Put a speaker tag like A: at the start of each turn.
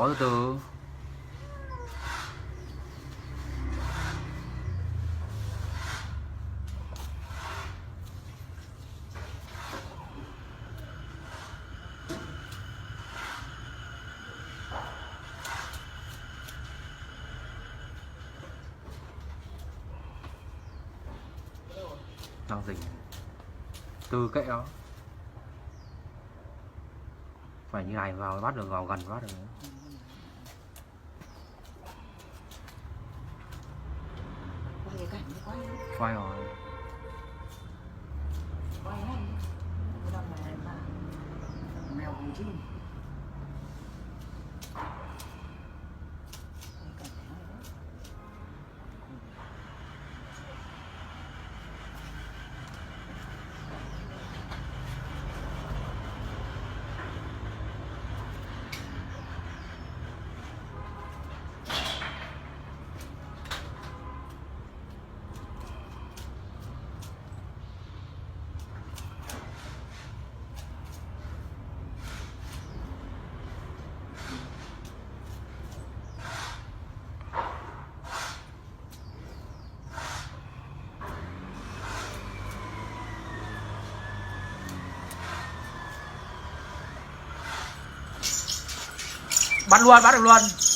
A: Có từ từ. Đang dình từ kệ đó. Phải như này vào bắt được, vào gần bắt được.
B: Quay cái cảnh quay.
A: Quay rồi.
B: Quay hết. Cái đồng này là mèo cùng chim.
A: Bắt luôn, bắt được luôn.